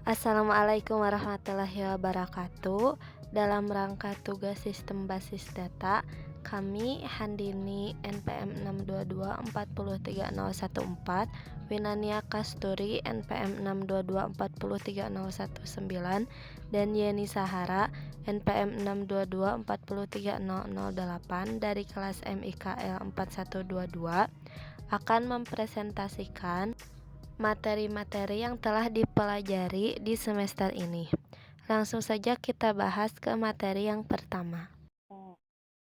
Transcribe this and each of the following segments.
Assalamualaikum warahmatullahi wabarakatuh. Dalam rangka tugas sistem basis data, kami Handini NPM 622403014, Winania Kasturi NPM 622403019, dan Yeni Sahara NPM 622403008 dari kelas MIKL 4122 akan mempresentasikan materi-materi yang telah dipelajari di semester ini. Langsung saja kita bahas ke materi yang pertama.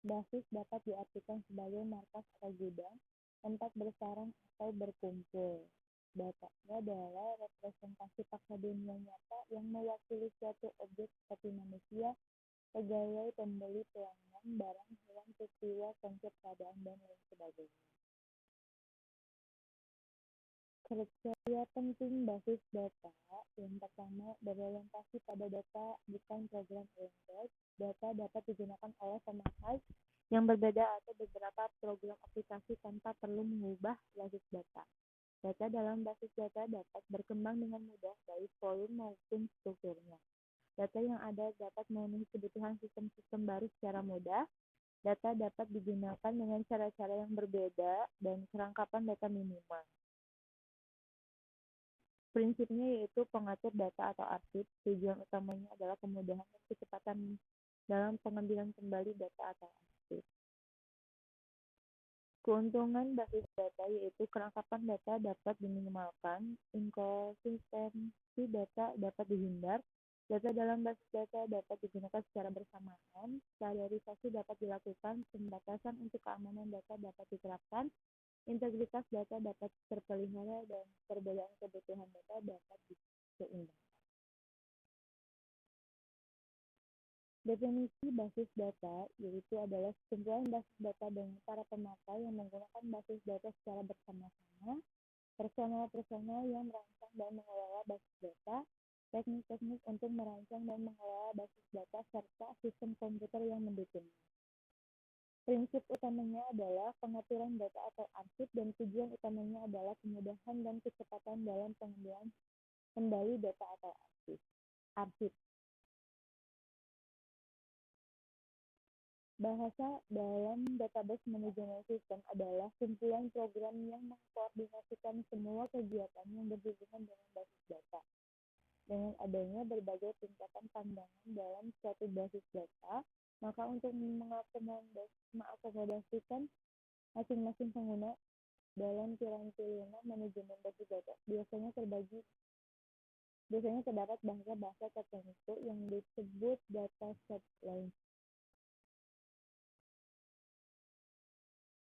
Basis dapat diartikan sebagai markas atau gudang, tempat bersarang atau berkumpul. Data adalah representasi fakta dunia nyata yang mewakili suatu objek seperti manusia, pegawai, pembeli, pelanggan, barang, hewan, peristiwa, konsep, keadaan, dan lain sebagainya. Kriteria penting basis data. Yang pertama, berorientasi pada data, bukan program oriented. Data dapat digunakan oleh pemakai yang berbeda atau beberapa program aplikasi tanpa perlu mengubah basis data. Data dalam basis data dapat berkembang dengan mudah, baik volume maupun strukturnya. Data yang ada dapat memenuhi kebutuhan sistem-sistem baru secara mudah. Data dapat digunakan dengan cara-cara yang berbeda dan kerangkapan data minimal. Prinsipnya yaitu pengatur data atau arsip. Tujuan utamanya adalah kemudahan dan kecepatan dalam pengambilan kembali data atau arsip. Keuntungan basis data yaitu kerangkapan data dapat diminimalkan, inkonsistensi data dapat dihindar, data dalam basis data dapat digunakan secara bersamaan, standarisasi dapat dilakukan, pembatasan untuk keamanan data dapat diterapkan, integritas data dapat terpelihara, dan perbedaan kebutuhan data dapat diseimbangkan. Definisi basis data yaitu adalah sekumpulan basis data dengan para pemakai yang menggunakan basis data secara bersama-sama, personal-personal yang merancang dan mengelola basis data, teknik-teknik untuk merancang dan mengelola basis data, serta sistem komputer yang mendukungnya. Prinsip utamanya adalah pengaturan data atau arsip, dan tujuan utamanya adalah kemudahan dan kecepatan dalam pengambilan kembali data atau arsip. Bahasa dalam database manajemen sistem adalah kumpulan program yang mengkoordinasikan semua kegiatan yang berhubungan dengan basis data. Dengan adanya berbagai tingkatan pandangan dalam suatu basis data, maka untuk mengakomodasikan masing-masing pengguna dalam piranti manajemen basis data, biasanya terdapat bahasa-bahasa tertentu yang disebut data set length.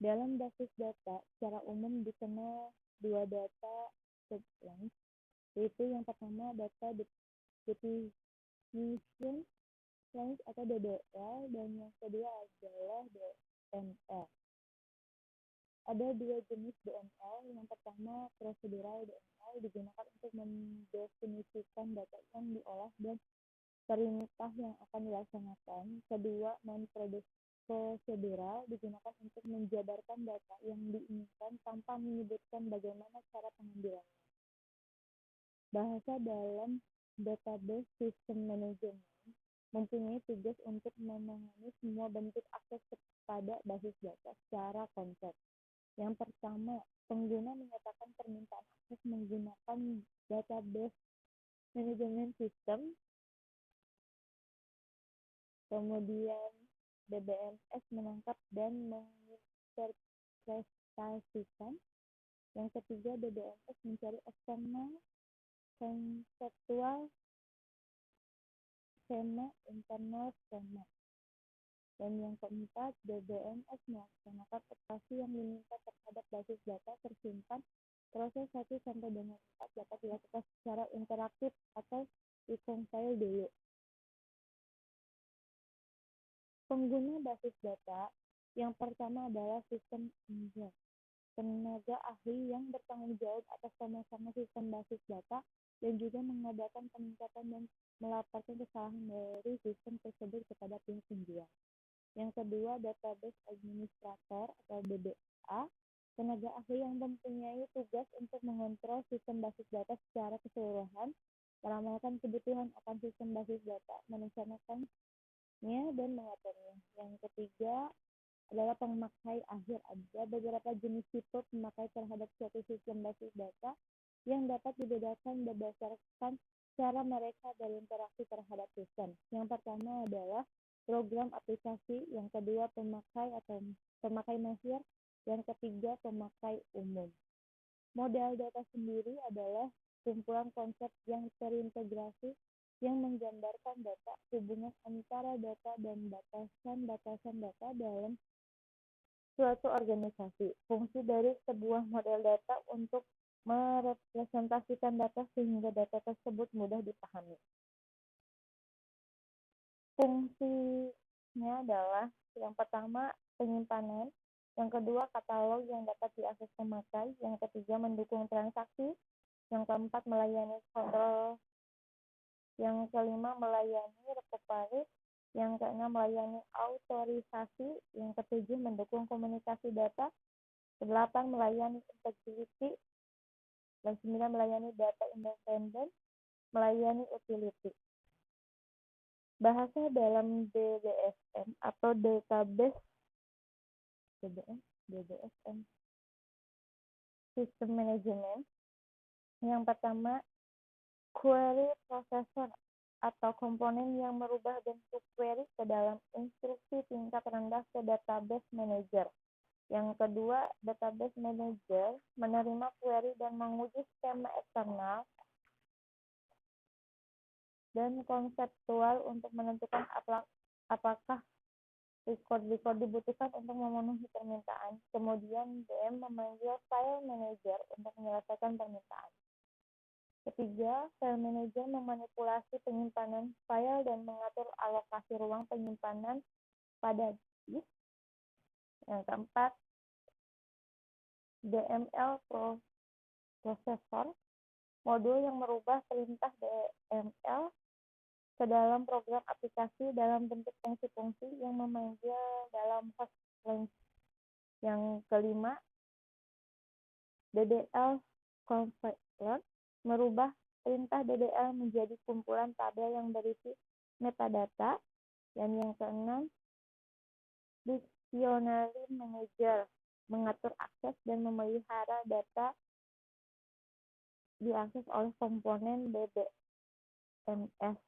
Dalam basis data, secara umum dikenal dua data set length, yaitu yang pertama data definition length atau DDL, dan yang kedua adalah DML. Ada dua jenis DML. Yang pertama, prosedural DML, digunakan untuk mendefinisikan data yang diolah dan perintah yang akan dilaksanakan. Kedua, non-prosedural, digunakan untuk menjabarkan data yang diinginkan tanpa menyebutkan bagaimana cara pengambilannya. Bahasa dalam database system management mempunyai tugas untuk menangani semua bentuk akses kepada basis data secara konsep. Yang pertama, pengguna menyatakan permintaan akses menggunakan database management system. Kemudian DBMS menangkap dan menginterpretasikan. Yang ketiga, DBMS mencari eksternal, konseptual, skema, internal skema. Dan yang keempat, DBMS melaksanakan operasi yang diminta terhadap basis data tersimpan. Proses 1 sampai dengan 4 dapat dilakukan secara interaktif atau reconcile dulu. Pengguna basis data yang pertama adalah sistem engineer, tenaga ahli yang bertanggung jawab atas sama-sama sistem basis data dan juga mengadakan peningkatan dan melaporkan kesalahan dari sistem tersebut kepada pihak penjual. Yang kedua, database administrator atau DBA, tenaga ahli yang mempunyai tugas untuk mengontrol sistem basis data secara keseluruhan meramalkan kebutuhan akan sistem basis data, merencanakannya, dan mengaturnya. Yang ketiga adalah pemakai akhir. Ada beberapa jenis tipe pemakai terhadap suatu sistem basis data yang dapat dibedakan berdasarkan cara mereka berinteraksi terhadap sistem. Yang pertama adalah program aplikasi, yang kedua pemakai atau pemakai mahir, yang ketiga pemakai umum. Model data sendiri adalah kumpulan konsep yang terintegrasi yang menggambarkan data, hubungan antara data, dan batasan-batasan data dalam suatu organisasi. Fungsi dari sebuah model data untuk merepresentasikan data sehingga data tersebut mudah dipahami. Fungsinya adalah yang pertama penyimpanan, yang kedua katalog yang dapat diakses pemakai, yang ketiga mendukung transaksi, yang keempat melayani kontrol, yang kelima melayani recovery, yang keenam melayani autorisasi, yang ketujuh mendukung komunikasi data, kedelapan melayani integrity, dan 9 melayani data independen, melayani utility. Bahasa dalam DBSM atau database DBSM System Management. Yang pertama, query processor atau komponen yang merubah bentuk query ke dalam instruksi tingkat rendah ke database manager. Yang kedua, database manager menerima query dan menguji skema eksternal dan konseptual untuk menentukan apakah record dibutuhkan untuk memenuhi permintaan. Kemudian DM memanggil file manager untuk menyelesaikan permintaan. Ketiga, file manager memanipulasi penyimpanan file dan mengatur alokasi ruang penyimpanan pada disk. Yang keempat, DML processor, modul yang merubah perintah DML ke dalam program aplikasi dalam bentuk fungsi-fungsi yang memanggil dalam host range. Yang kelima, DDL compiler merubah perintah DDL menjadi kumpulan tabel yang berisi metadata. Dan yang keenam, dictionary manager mengatur akses dan memelihara data diakses oleh komponen DBMS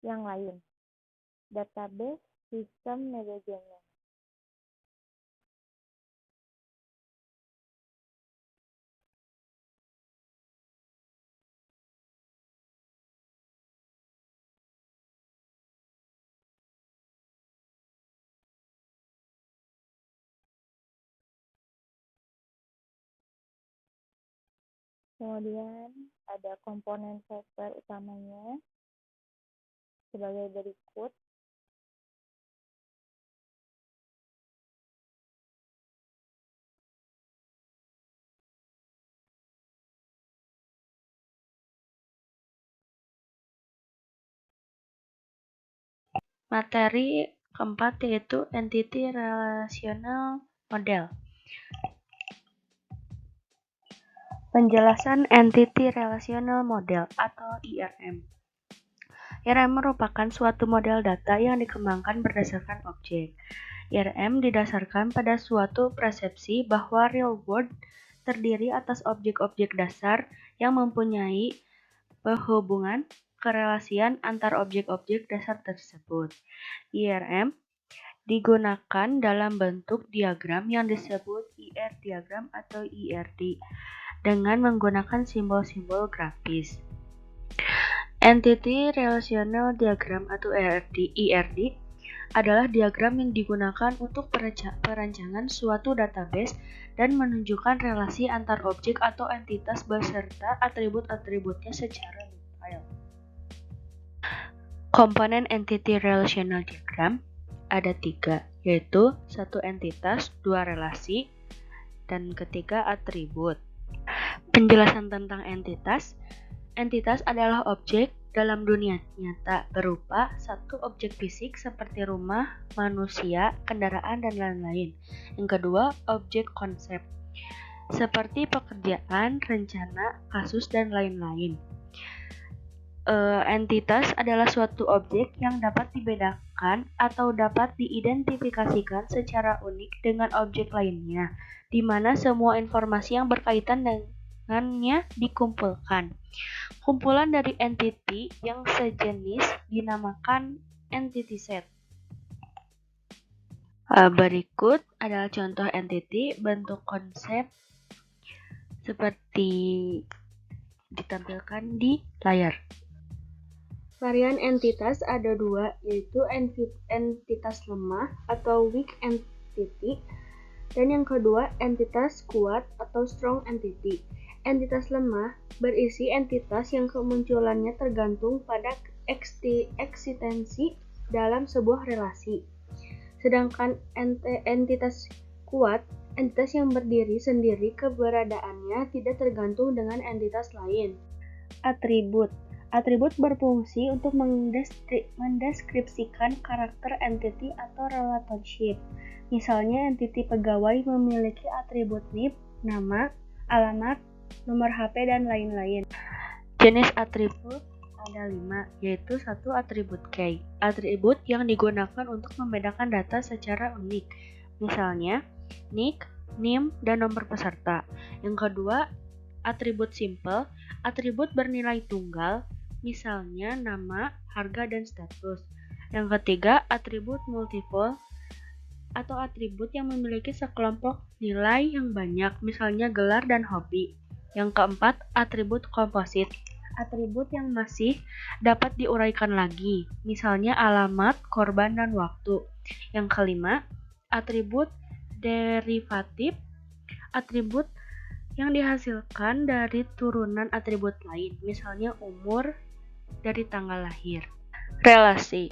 yang lain. Database System Management. Kemudian ada komponen software utamanya sebagai berikut. Materi keempat yaitu Entity Relational Model. Penjelasan Entity Relational Model atau IRM. IRM merupakan suatu model data yang dikembangkan berdasarkan objek. IRM didasarkan pada suatu persepsi bahwa real world terdiri atas objek-objek dasar yang mempunyai hubungan kerelasian antar objek-objek dasar tersebut. IRM digunakan dalam bentuk diagram yang disebut IR diagram atau IRD dengan menggunakan simbol-simbol grafis. Entity Relational Diagram atau IRD adalah diagram yang digunakan untuk perancangan suatu database dan menunjukkan relasi antar objek atau entitas beserta atribut-atributnya secara detail. Komponen Entity Relational Diagram ada 3, yaitu 1 entitas, 2 relasi, dan ketiga atribut. Penjelasan tentang entitas. Entitas adalah objek dalam dunia nyata berupa 1 objek fisik seperti rumah, manusia, kendaraan, dan lain-lain. Yang kedua, objek konsep seperti pekerjaan, rencana, kasus, dan lain-lain. Entitas adalah suatu objek yang dapat dibedakan atau dapat diidentifikasikan secara unik dengan objek lainnya, di mana semua informasi yang berkaitan dengannya dikumpulkan. Kumpulan dari entity yang sejenis dinamakan entity set. Berikut adalah contoh entity bentuk konsep seperti ditampilkan di layar. Varian entitas ada dua, yaitu entitas lemah atau weak entity, dan yang kedua entitas kuat atau strong entity. Entitas lemah berisi entitas yang kemunculannya tergantung pada eksistensi dalam sebuah relasi. Sedangkan entitas kuat, entitas yang berdiri sendiri keberadaannya tidak tergantung dengan entitas lain. Atribut. Atribut berfungsi untuk mendeskripsikan karakter entity atau relationship. Misalnya, entity pegawai memiliki atribut NIP, nama, alamat, nomor HP, dan lain-lain. Jenis atribut ada 5, yaitu 1 atribut key. Atribut yang digunakan untuk membedakan data secara unik. Misalnya, nick, NIM, dan nomor peserta. Yang kedua, atribut simple, atribut bernilai tunggal, misalnya nama, harga, dan status. Yang ketiga, atribut multiple atau atribut yang memiliki sekelompok nilai yang banyak, misalnya gelar dan hobi. Yang keempat, atribut komposit, atribut yang masih dapat diuraikan lagi, misalnya alamat, korban, dan waktu. Yang kelima, atribut derivatif, atribut yang dihasilkan dari turunan atribut lain, misalnya umur dari tanggal lahir. Relasi.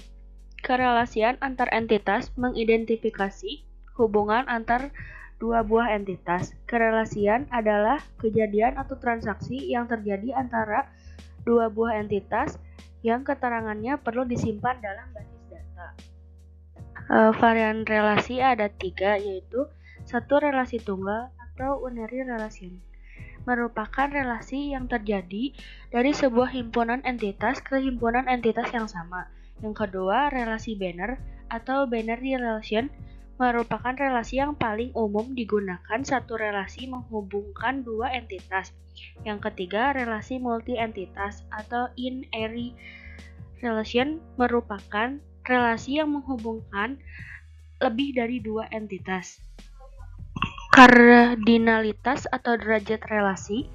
Kerelasian antar entitas mengidentifikasi hubungan antar dua buah entitas. Kerelasian adalah kejadian atau transaksi yang terjadi antara dua buah entitas yang keterangannya perlu disimpan dalam basis data. Varian relasi ada 3, yaitu 1 relasi tunggal atau unary relation, merupakan relasi yang terjadi dari sebuah himpunan entitas ke himpunan entitas yang sama. Yang kedua, relasi binary atau binary relation, merupakan relasi yang paling umum digunakan satu relasi menghubungkan dua entitas. Yang ketiga, relasi multi-entitas atau in-array relation, merupakan relasi yang menghubungkan lebih dari dua entitas. Kardinalitas atau derajat relasi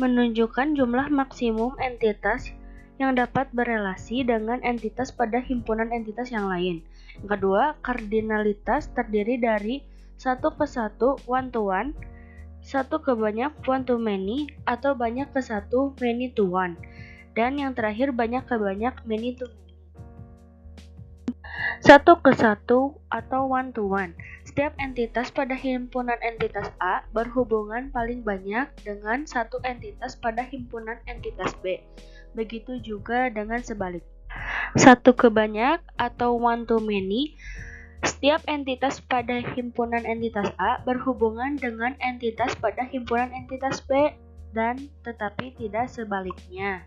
menunjukkan jumlah maksimum entitas yang dapat berelasi dengan entitas pada himpunan entitas yang lain. Yang kedua, kardinalitas terdiri dari 1 ke 1 one to one, 1 ke banyak one to many, atau banyak ke 1 many to one, dan yang terakhir banyak ke banyak many to many. 1 ke 1 atau one to one. Setiap entitas pada himpunan entitas A berhubungan paling banyak dengan satu entitas pada himpunan entitas B. Begitu juga dengan sebaliknya. 1 ke banyak atau one to many. Setiap entitas pada himpunan entitas A berhubungan dengan entitas pada himpunan entitas B, dan tetapi tidak sebaliknya.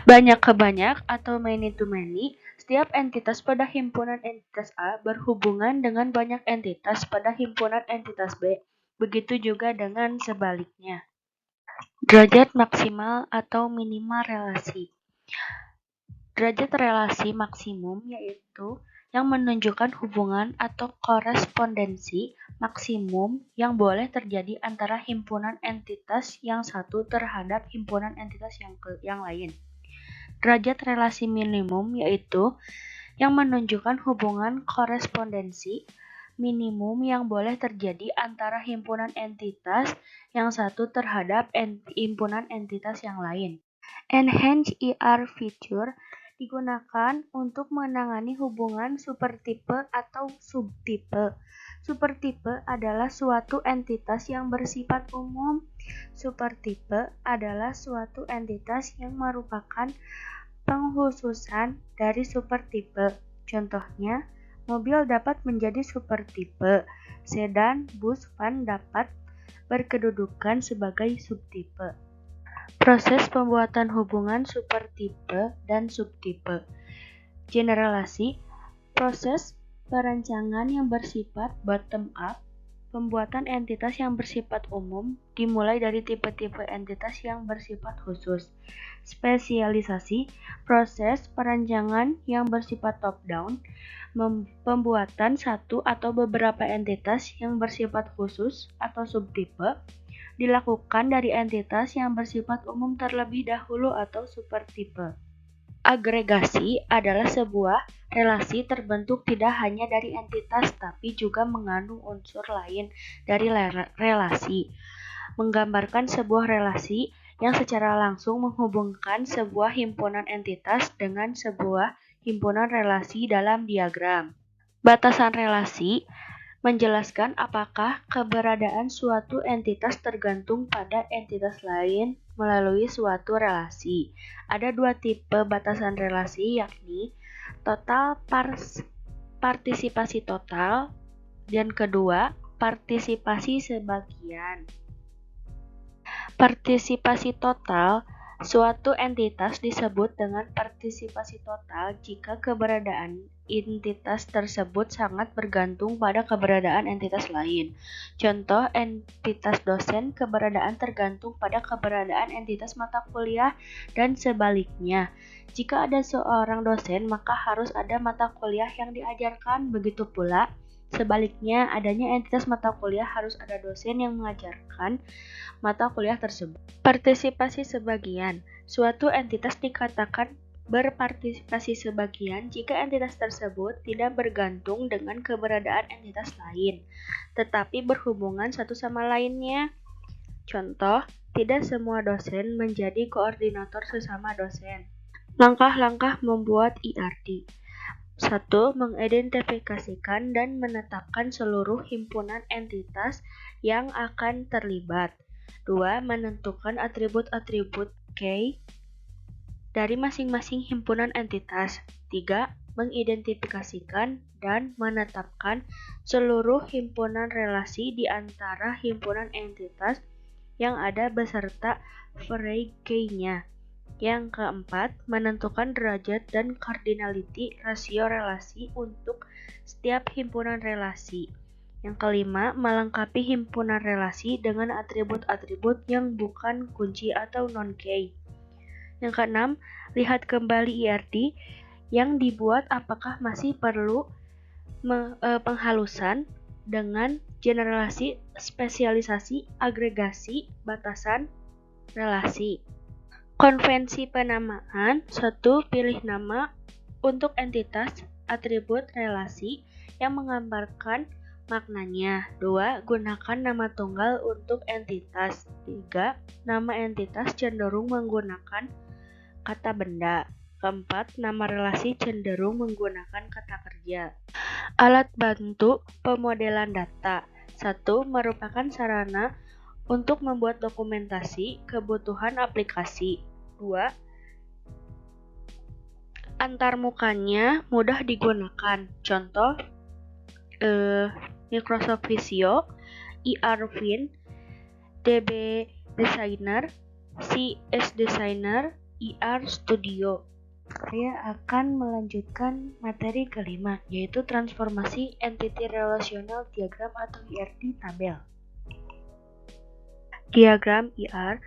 Banyak ke banyak atau many to many. Setiap entitas pada himpunan entitas A berhubungan dengan banyak entitas pada himpunan entitas B. Begitu juga dengan sebaliknya. Derajat maksimal atau minimal relasi. Derajat relasi maksimum yaitu yang menunjukkan hubungan atau korespondensi maksimum yang boleh terjadi antara himpunan entitas yang satu terhadap himpunan entitas yang lain. Derajat relasi minimum yaitu yang menunjukkan hubungan korespondensi minimum yang boleh terjadi antara himpunan entitas yang satu terhadap himpunan entitas yang lain. Enhanced ER feature digunakan untuk menangani hubungan supertipe atau subtipe. Supertipe adalah suatu entitas yang bersifat umum. Supertipe adalah suatu entitas yang merupakan pengkhususan dari supertipe. Contohnya, mobil dapat menjadi supertipe, sedan, bus, van dapat berkedudukan sebagai subtipe. Proses pembuatan hubungan supertipe dan subtipe. Generalisasi, proses perancangan yang bersifat bottom up, pembuatan entitas yang bersifat umum dimulai dari tipe-tipe entitas yang bersifat khusus. Spesialisasi, proses perancangan yang bersifat top down, pembuatan satu atau beberapa entitas yang bersifat khusus atau subtipe dilakukan dari entitas yang bersifat umum terlebih dahulu atau supertipe. Agregasi adalah sebuah relasi terbentuk tidak hanya dari entitas tapi juga mengandung unsur lain dari relasi, menggambarkan sebuah relasi yang secara langsung menghubungkan sebuah himpunan entitas dengan sebuah himpunan relasi dalam diagram. Batasan relasi menjelaskan apakah keberadaan suatu entitas tergantung pada entitas lain melalui suatu relasi. Ada dua tipe batasan relasi, yakni total partisipasi total dan kedua partisipasi sebagian. Partisipasi total, suatu entitas disebut dengan partisipasi total jika keberadaan entitas tersebut sangat bergantung pada keberadaan entitas lain. Contoh, entitas dosen keberadaan tergantung pada keberadaan entitas mata kuliah dan sebaliknya. Jika ada seorang dosen, maka harus ada mata kuliah yang diajarkan. Begitu pula, sebaliknya, adanya entitas mata kuliah harus ada dosen yang mengajarkan mata kuliah tersebut. Partisipasi sebagian. Suatu entitas dikatakan berpartisipasi sebagian jika entitas tersebut tidak bergantung dengan keberadaan entitas lain, tetapi berhubungan satu sama lainnya. Contoh, tidak semua dosen menjadi koordinator sesama dosen. Langkah-langkah membuat IRD. 1. Mengidentifikasikan dan menetapkan seluruh himpunan entitas yang akan terlibat. 2. Menentukan atribut-atribut key dari masing-masing himpunan entitas. 3. Mengidentifikasikan dan menetapkan seluruh himpunan relasi di antara himpunan entitas yang ada beserta Frey key-nya. Yang keempat, menentukan derajat dan cardinality rasio relasi untuk setiap himpunan relasi. Yang kelima, melengkapi himpunan relasi dengan atribut-atribut yang bukan kunci atau non-key. Yang keenam, lihat kembali IRD yang dibuat apakah masih perlu penghalusan dengan generalisasi, spesialisasi, agregasi, batasan, relasi. Konvensi penamaan. 1. Pilih nama untuk entitas, atribut, relasi yang menggambarkan maknanya. 2. Gunakan nama tunggal untuk entitas. 3. Nama entitas cenderung menggunakan kata benda. 4. Nama relasi cenderung menggunakan kata kerja. Alat bantu pemodelan data. 1. Merupakan sarana untuk membuat dokumentasi kebutuhan aplikasi. 2. Antarmukanya mudah digunakan. Contoh, Microsoft Visio, ERWin, DB Designer, CS Designer, ER Studio. Saya akan melanjutkan materi kelima, yaitu transformasi Entity Relational Diagram atau IRD tabel. Diagram IR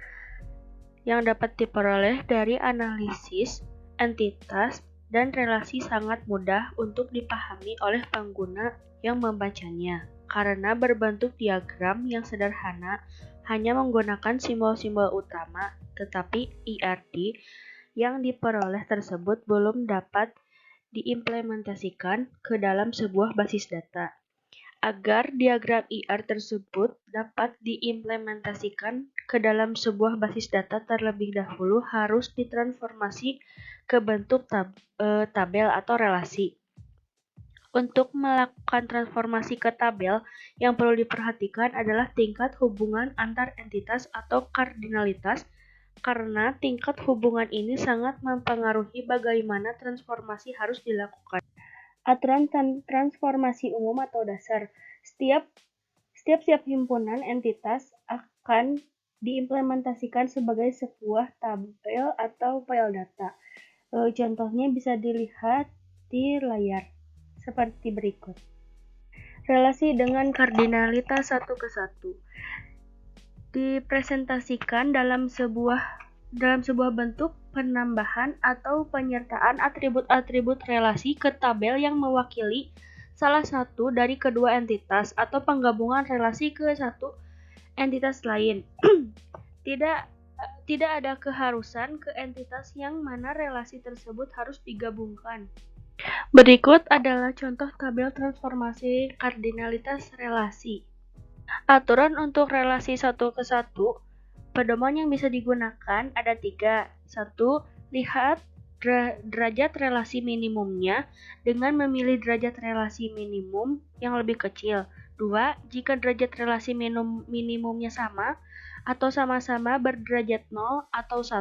yang dapat diperoleh dari analisis entitas dan relasi sangat mudah untuk dipahami oleh pengguna yang membacanya, karena berbentuk diagram yang sederhana hanya menggunakan simbol-simbol utama, tetapi IRD yang diperoleh tersebut belum dapat diimplementasikan ke dalam sebuah basis data. Agar diagram IR tersebut dapat diimplementasikan ke dalam sebuah basis data terlebih dahulu harus ditransformasi ke bentuk tabel atau relasi. Untuk melakukan transformasi ke tabel, yang perlu diperhatikan adalah tingkat hubungan antar entitas atau kardinalitas, karena tingkat hubungan ini sangat mempengaruhi bagaimana transformasi harus dilakukan. Aturan transformasi umum atau dasar. Setiap himpunan entitas akan diimplementasikan sebagai sebuah tabel atau file data. Contohnya bisa dilihat di layar seperti berikut. Relasi dengan kardinalitas satu ke satu dipresentasikan dalam sebuah bentuk penambahan atau penyertaan atribut-atribut relasi ke tabel yang mewakili salah satu dari kedua entitas atau penggabungan relasi ke satu entitas lain. Tidak ada keharusan ke entitas yang mana relasi tersebut harus digabungkan. Berikut adalah contoh tabel transformasi kardinalitas relasi. Aturan untuk relasi satu ke satu, pedoman yang bisa digunakan ada 3. 1. Lihat derajat relasi minimumnya dengan memilih derajat relasi minimum yang lebih kecil. 2. Jika derajat relasi minimumnya sama atau sama-sama berderajat 0 atau 1,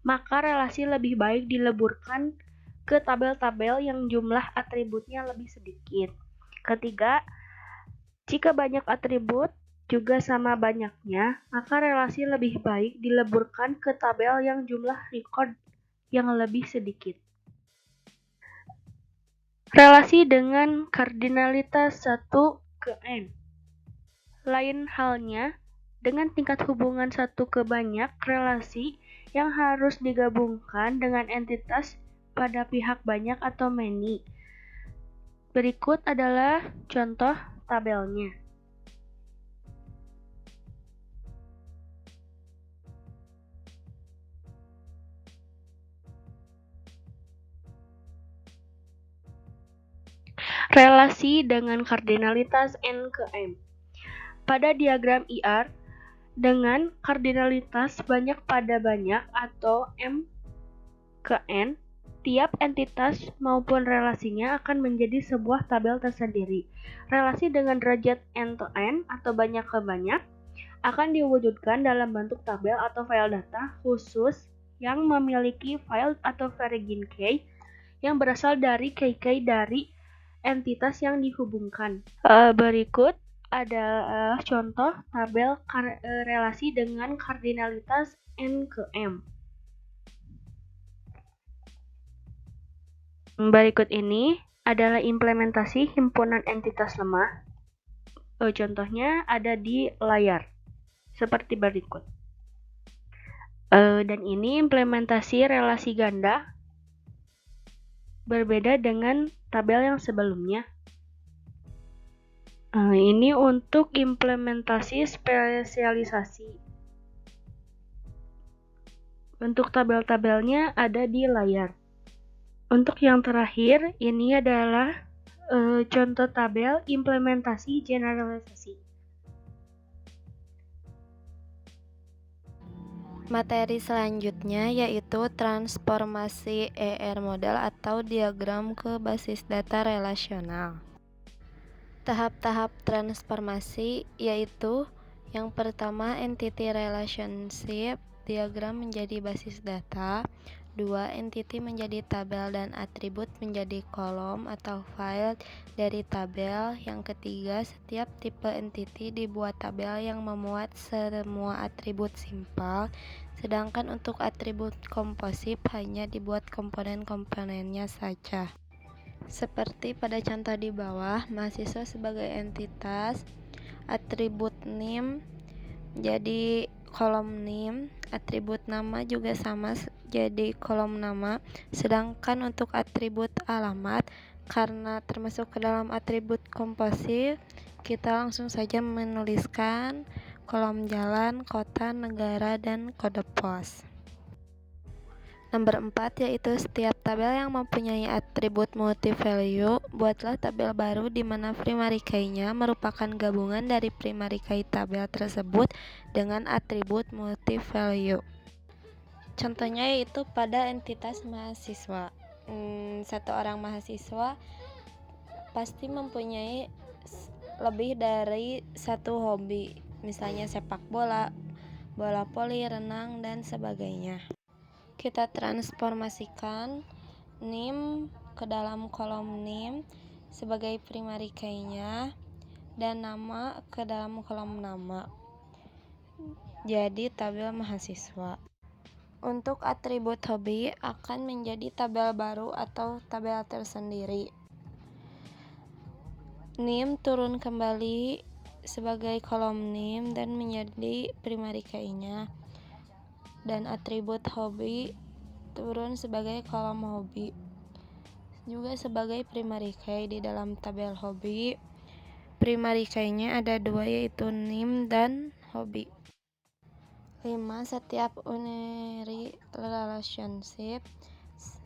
maka relasi lebih baik dileburkan ke tabel-tabel yang jumlah atributnya lebih sedikit. Ketiga, jika banyak atribut juga sama banyaknya, maka relasi lebih baik dileburkan ke tabel yang jumlah record yang lebih sedikit. Relasi dengan kardinalitas 1 ke n. Lain halnya dengan tingkat hubungan 1 ke banyak relasi yang harus digabungkan dengan entitas pada pihak banyak atau many. Berikut adalah contoh tabelnya. Relasi dengan kardinalitas n ke m. Pada diagram IR, dengan kardinalitas banyak pada banyak atau m ke n, tiap entitas maupun relasinya akan menjadi sebuah tabel tersendiri. Relasi dengan derajat n to n atau banyak ke banyak akan diwujudkan dalam bentuk tabel atau file data khusus yang memiliki file atau variable key yang berasal dari key dari entitas yang dihubungkan. Berikut adalah contoh tabel relasi dengan kardinalitas n ke m. Berikut ini adalah implementasi himpunan entitas lemah. Contohnya ada di layar, seperti berikut. Dan ini implementasi relasi ganda, berbeda dengan tabel yang sebelumnya. Ini untuk implementasi spesialisasi. Untuk tabel-tabelnya ada di layar. Untuk yang terakhir, ini adalah contoh tabel implementasi generalisasi. Materi selanjutnya yaitu transformasi ER model atau diagram ke basis data relasional. Tahap-tahap transformasi yaitu yang pertama entity relationship diagram menjadi basis data. 2. Entity menjadi tabel dan atribut menjadi kolom atau file dari tabel. Yang ketiga, setiap tipe entity dibuat tabel yang memuat semua atribut simpel, sedangkan untuk atribut komposif hanya dibuat komponen-komponennya saja. Seperti pada contoh di bawah, mahasiswa sebagai entitas, atribut name jadi kolom name, atribut nama juga sama jadi kolom nama, sedangkan untuk atribut alamat karena termasuk ke dalam atribut komposif, kita langsung saja menuliskan kolom jalan, kota, negara, dan kode pos. Nomor 4 yaitu setiap tabel yang mempunyai atribut multi-value, buatlah tabel baru di mana primary key-nya merupakan gabungan dari primary key tabel tersebut dengan atribut multi-value. Contohnya yaitu pada entitas mahasiswa. Satu orang mahasiswa pasti mempunyai lebih dari satu hobi, misalnya sepak bola, bola voli, renang, dan sebagainya. Kita transformasikan name ke dalam kolom name sebagai primary key-nya dan nama ke dalam kolom nama. jadi tabel mahasiswa. Untuk atribut hobi akan menjadi tabel baru atau tabel tersendiri. NIM turun kembali sebagai kolom NIM dan menjadi primary key-nya. Dan atribut hobi turun sebagai kolom hobi juga sebagai primary key. Di dalam tabel hobi primary key-nya ada dua, yaitu NIM dan hobi. 5. Setiap unary relationship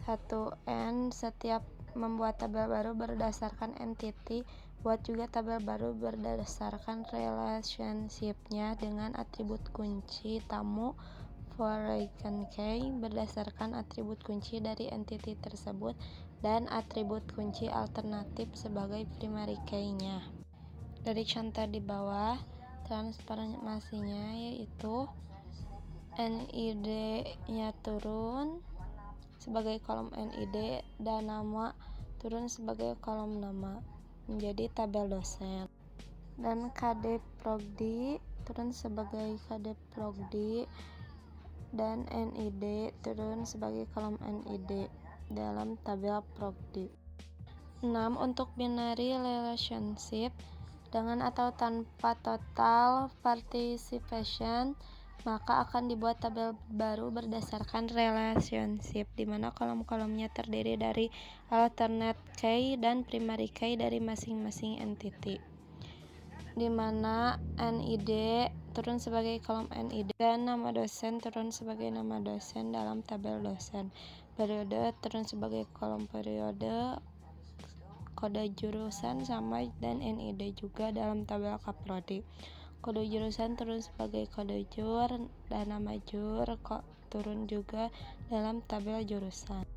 1N setiap membuat tabel baru berdasarkan entity, buat juga tabel baru berdasarkan relationship-nya dengan atribut kunci tamu foreign key berdasarkan atribut kunci dari entity tersebut dan atribut kunci alternatif sebagai primary key-nya. Dari contoh di bawah, transformasinya yaitu NID-nya turun sebagai kolom NID dan nama turun sebagai kolom nama menjadi tabel dosen. Dan KD Progdi turun sebagai KD Progdi dan NID turun sebagai kolom NID dalam tabel Progdi. 6. Untuk binary relationship dengan atau tanpa total participation, maka akan dibuat tabel baru berdasarkan relationship, di mana kolom-kolomnya terdiri dari alternate key dan primary key dari masing-masing entity, di mana NID turun sebagai kolom NID dan nama dosen turun sebagai nama dosen dalam tabel dosen. Periode turun sebagai kolom periode, kode jurusan sama dan NID juga dalam tabel kaprodi. Kode jurusan turun sebagai kode jur dan nama jur turun juga dalam tabel jurusan.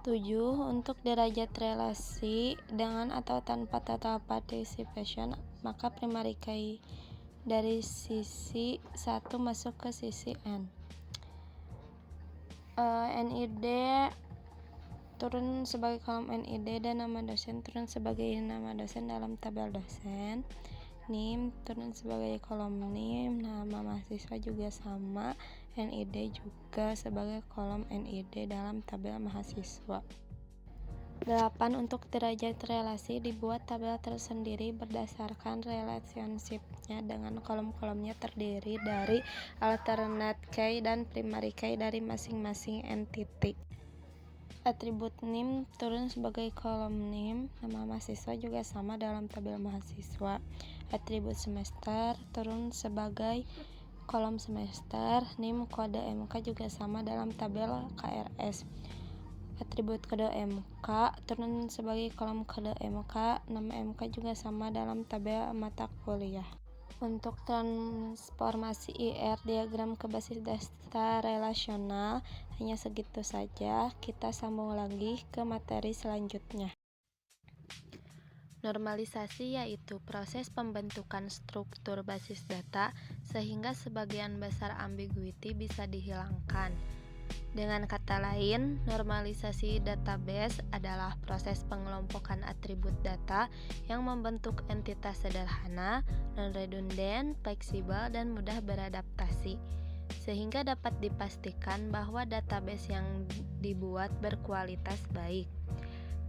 7. Untuk derajat relasi dengan atau tanpa total participation, maka primary key dari sisi 1 masuk ke sisi N. NID turun sebagai kolom NID dan nama dosen turun sebagai nama dosen dalam tabel dosen. NIM turun sebagai kolom NIM, nama mahasiswa juga sama, NID juga sebagai kolom NID dalam tabel mahasiswa. 8. Untuk derajat relasi dibuat tabel tersendiri berdasarkan relationship-nya dengan kolom-kolomnya terdiri dari alternate key dan primary key dari masing-masing entity. Atribut NIM turun sebagai kolom NIM, nama mahasiswa juga sama dalam tabel mahasiswa. Atribut semester turun sebagai kolom semester, NIM kode MK juga sama dalam tabel KRS. Atribut kode MK turun sebagai kolom kode MK, nama MK juga sama dalam tabel mata kuliah. Untuk transformasi IR diagram ke basis data relasional hanya segitu saja. Kita sambung lagi ke materi selanjutnya. Normalisasi yaitu proses pembentukan struktur basis data sehingga sebagian besar ambiguity bisa dihilangkan. Dengan kata lain, normalisasi database adalah proses pengelompokan atribut data yang membentuk entitas sederhana, non-redundant, fleksibel, dan mudah beradaptasi, sehingga dapat dipastikan bahwa database yang dibuat berkualitas baik.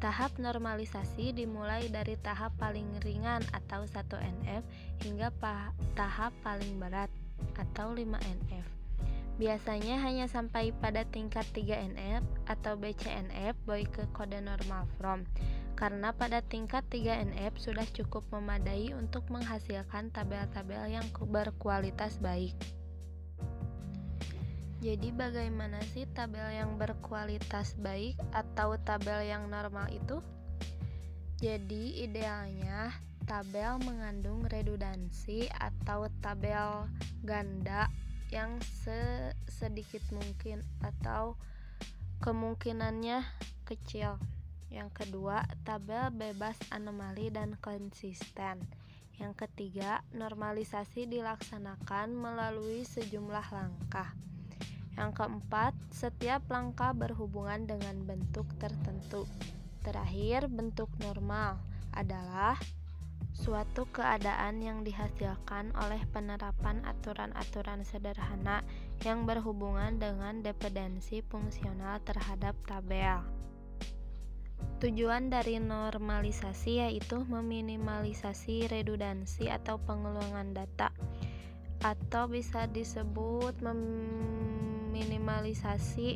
Tahap normalisasi dimulai dari tahap paling ringan atau 1NF hingga tahap paling berat atau 5NF. Biasanya hanya sampai pada tingkat 3NF atau BCNF, Boyke Kode Normal Form, karena pada tingkat 3NF sudah cukup memadai untuk menghasilkan tabel-tabel yang berkualitas baik. Jadi bagaimana sih tabel yang berkualitas baik atau tabel yang normal itu? Jadi idealnya tabel mengandung redundansi atau tabel ganda yang sedikit mungkin atau kemungkinannya kecil. Yang kedua, tabel bebas anomali dan konsisten. Yang ketiga, normalisasi dilaksanakan melalui sejumlah langkah. Yang keempat, setiap langkah berhubungan dengan bentuk tertentu. Terakhir, bentuk normal adalah suatu keadaan yang dihasilkan oleh penerapan aturan-aturan sederhana yang berhubungan dengan dependensi fungsional terhadap tabel. Tujuan dari normalisasi yaitu meminimalisasi redundansi atau pengulangan data, atau bisa disebut meminimalisasi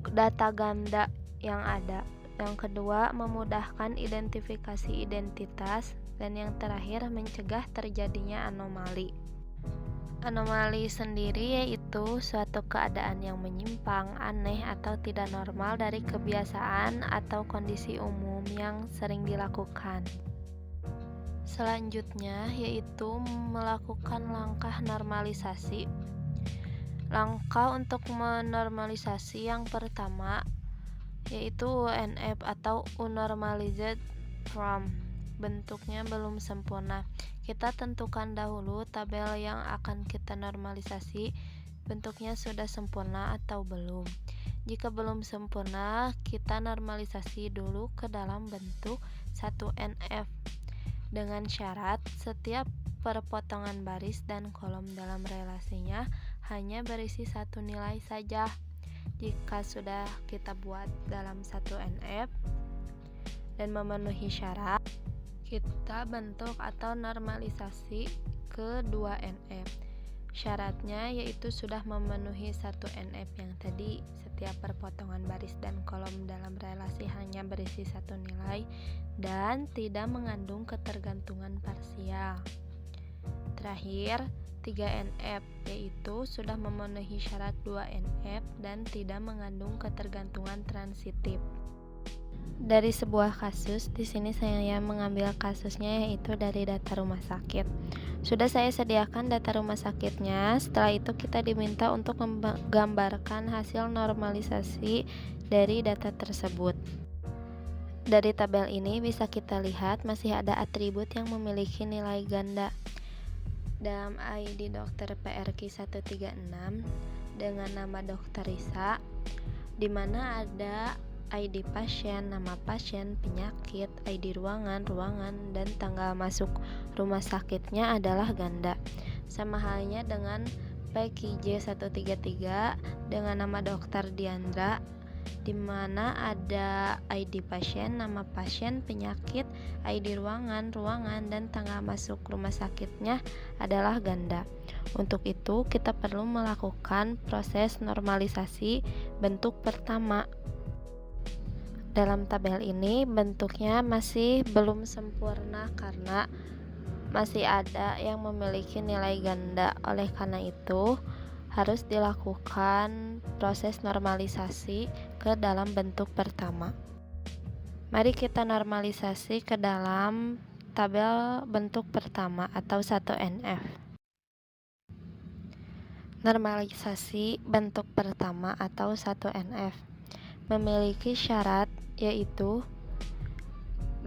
data ganda yang ada. Yang kedua, memudahkan identifikasi identitas, dan yang terakhir, mencegah terjadinya anomali. Anomali sendiri yaitu suatu keadaan yang menyimpang, aneh, atau tidak normal dari kebiasaan atau kondisi umum yang sering dilakukan. Selanjutnya yaitu melakukan langkah normalisasi. Langkah untuk menormalisasi yang pertama yaitu UNF atau Unnormalized Form. Bentuknya belum sempurna. Kita tentukan dahulu tabel yang akan kita normalisasi, bentuknya sudah sempurna atau belum. Jika belum sempurna, kita normalisasi dulu ke dalam bentuk 1NF dengan syarat setiap perpotongan baris dan kolom dalam relasinya hanya berisi satu nilai saja. Jika sudah kita buat dalam 1NF dan memenuhi syarat, kita bentuk atau normalisasi ke 2NF. Syaratnya yaitu sudah memenuhi 1NF yang tadi, setiap perpotongan baris dan kolom dalam relasi hanya berisi satu nilai dan tidak mengandung ketergantungan parsial. Terakhir, 3NF yaitu sudah memenuhi syarat 2NF dan tidak mengandung ketergantungan transitif. Dari sebuah kasus, di sini saya mengambil kasusnya yaitu dari data rumah sakit. Sudah saya sediakan data rumah sakitnya. Setelah itu kita diminta untuk menggambarkan hasil normalisasi dari data tersebut. Dari tabel ini bisa kita lihat masih ada atribut yang memiliki nilai ganda. Dalam ID dokter PRQ 136 dengan nama Dr. Risa, di mana ada ID pasien, nama pasien, penyakit, ID ruangan, dan tanggal masuk rumah sakitnya adalah ganda. Sama halnya dengan PQJ 133 dengan nama Dr. Diandra, di mana ada ID pasien, nama pasien, penyakit, ID ruangan, dan tanggal masuk rumah sakitnya adalah ganda. Untuk itu, kita perlu melakukan proses normalisasi bentuk pertama. Dalam tabel ini bentuknya masih belum sempurna karena masih ada yang memiliki nilai ganda. Oleh karena itu, harus dilakukan proses normalisasi ke dalam bentuk pertama. Mari kita normalisasi ke dalam tabel bentuk pertama atau 1NF. Normalisasi bentuk pertama atau 1NF memiliki syarat yaitu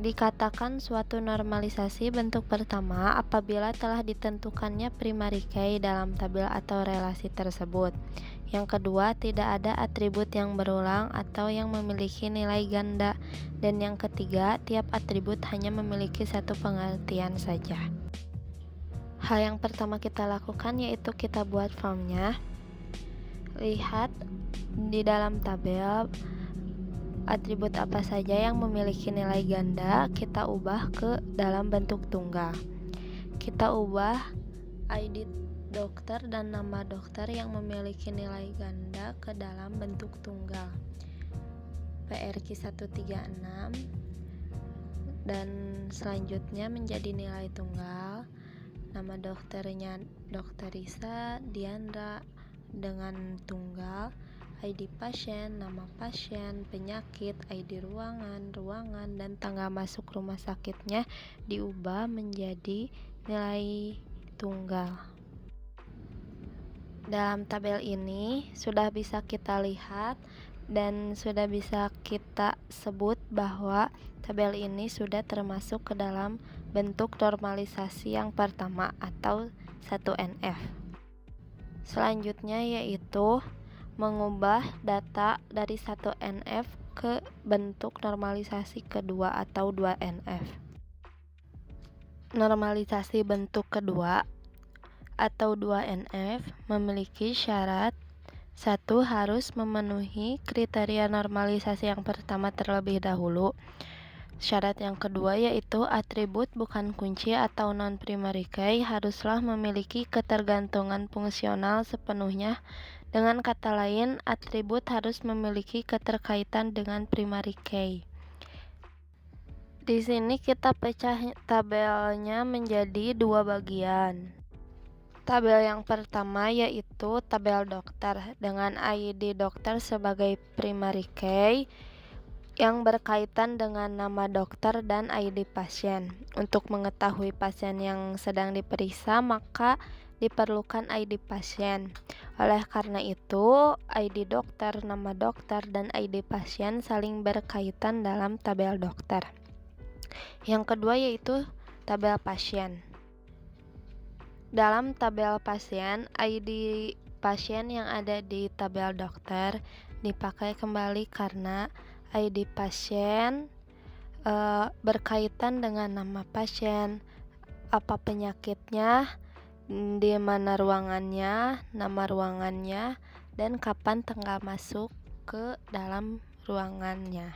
dikatakan suatu normalisasi bentuk pertama apabila telah ditentukannya primary key dalam tabel atau relasi tersebut. Yang kedua, tidak ada atribut yang berulang atau yang memiliki nilai ganda. Dan yang ketiga, tiap atribut hanya memiliki satu pengertian saja. Hal yang pertama kita lakukan yaitu kita buat formnya. Lihat di dalam tabel atribut apa saja yang memiliki nilai ganda, kita ubah ke dalam bentuk tunggal. Kita ubah ID dokter dan nama dokter yang memiliki nilai ganda ke dalam bentuk tunggal. PRQ 136 dan selanjutnya menjadi nilai tunggal. Nama dokternya Dr. Risa Diandra dengan tunggal. ID pasien, nama pasien, penyakit, ID ruangan, dan tanggal masuk rumah sakitnya diubah menjadi nilai tunggal. Dalam tabel ini sudah bisa kita lihat dan sudah bisa kita sebut bahwa tabel ini sudah termasuk ke dalam bentuk normalisasi yang pertama atau 1NF. Selanjutnya yaitu mengubah data dari 1NF ke bentuk normalisasi kedua atau 2NF. Normalisasi bentuk kedua atau 2NF memiliki syarat: 1. Harus memenuhi kriteria normalisasi yang pertama terlebih dahulu. Syarat yang kedua yaitu atribut bukan kunci atau non-primary key haruslah memiliki ketergantungan fungsional sepenuhnya. Dengan kata lain, atribut harus memiliki keterkaitan dengan primary key. Di sini kita pecah tabelnya menjadi dua bagian. Tabel yang pertama yaitu tabel dokter dengan ID dokter sebagai primary key yang berkaitan dengan nama dokter dan ID pasien. Untuk mengetahui pasien yang sedang diperiksa, maka diperlukan ID pasien. Oleh karena itu, ID dokter, nama dokter, dan ID pasien saling berkaitan dalam tabel dokter. Yang kedua yaitu tabel pasien. Dalam tabel pasien, ID pasien yang ada di tabel dokter dipakai kembali karena ID pasien berkaitan dengan nama pasien, apa penyakitnya, di mana ruangannya, nama ruangannya, dan kapan tanggal masuk ke dalam ruangannya.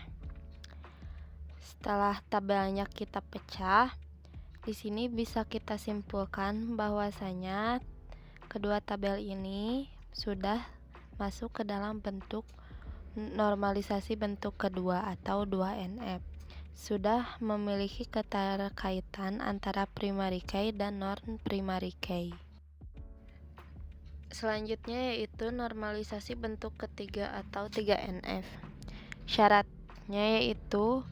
Setelah tabelnya kita pecah, di sini bisa kita simpulkan bahwasanya kedua tabel ini sudah masuk ke dalam bentuk normalisasi bentuk kedua atau 2NF. Sudah memiliki keterkaitan antara primary key dan non-primary key. Selanjutnya yaitu normalisasi bentuk ketiga atau 3NF. Syaratnya yaitu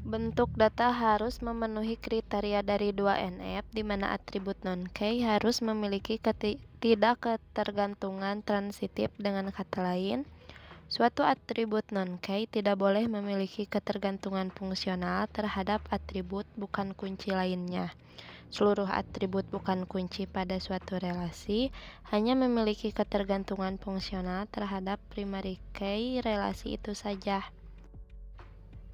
bentuk data harus memenuhi kriteria dari 2NF, di mana atribut non-key harus memiliki tidak ketergantungan transitif. Dengan kata lain, suatu atribut non-key tidak boleh memiliki ketergantungan fungsional terhadap atribut bukan kunci lainnya. Seluruh atribut bukan kunci pada suatu relasi hanya memiliki ketergantungan fungsional terhadap primary key relasi itu saja.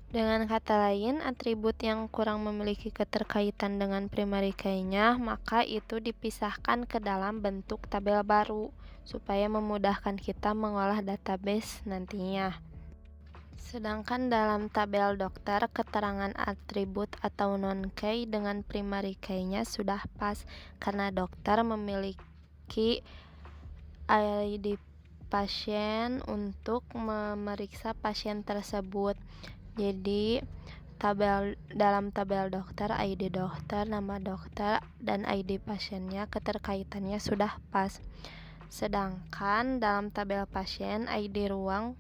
Dengan kata lain, atribut yang kurang memiliki keterkaitan dengan primary key-nya, maka itu dipisahkan ke dalam bentuk tabel baru, supaya memudahkan kita mengolah database nantinya. Sedangkan dalam tabel dokter, keterangan atribut atau non-key dengan primary key-nya sudah pas, karena dokter memiliki ID pasien untuk memeriksa pasien tersebut. Jadi dalam tabel dokter, ID dokter, nama dokter, dan ID pasiennya keterkaitannya sudah pas. Sedangkan dalam tabel pasien, ID ruang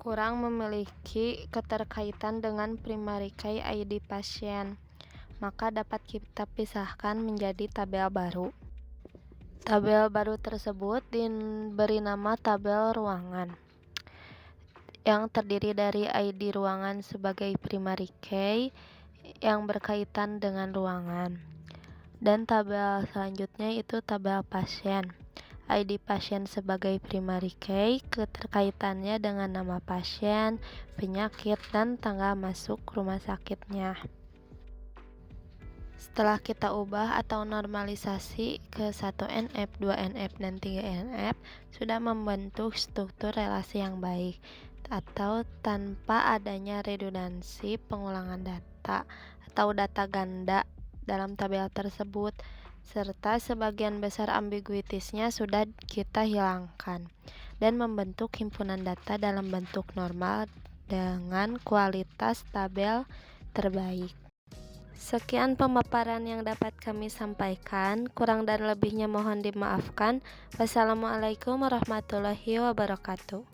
kurang memiliki keterkaitan dengan primary key ID pasien, maka dapat kita pisahkan menjadi tabel baru. Tabel baru tersebut diberi nama tabel ruangan, yang terdiri dari ID ruangan sebagai primary key yang berkaitan dengan ruangan. Dan tabel selanjutnya itu tabel pasien. ID pasien sebagai primary key, keterkaitannya dengan nama pasien, penyakit, dan tanggal masuk rumah sakitnya. Setelah kita ubah atau normalisasi ke 1NF, 2NF, dan 3NF, sudah membentuk struktur relasi yang baik atau tanpa adanya redundansi pengulangan data atau data ganda dalam tabel tersebut, serta sebagian besar ambiguitasnya sudah kita hilangkan, dan membentuk himpunan data dalam bentuk normal dengan kualitas tabel terbaik. Sekian pemaparan yang dapat kami sampaikan, kurang dan lebihnya mohon dimaafkan. Wassalamualaikum warahmatullahi wabarakatuh.